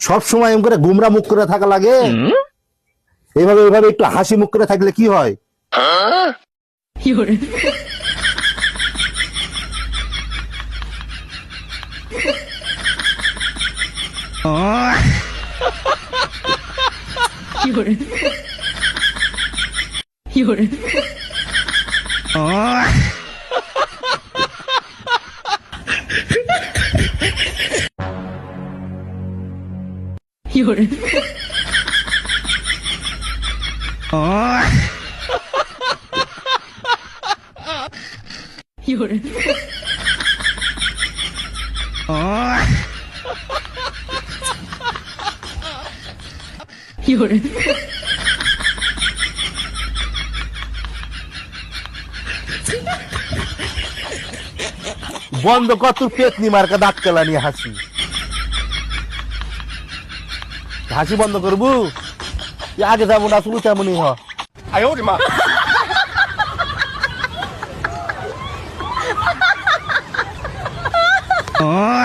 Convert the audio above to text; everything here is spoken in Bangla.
সব সময় এম করে গুমরা মুখ করে থাকা লাগে? এইভাবে এইভাবে একটু হাসি মুখ করে থাকলে কি হয়? বন্ধ কর তোর পেতনি মার্কা দাঁত কেলা নিয়ে হাসি। হাসি বন্ধ করবো? আগে যাবো না শুরু তেমনই হ। Oh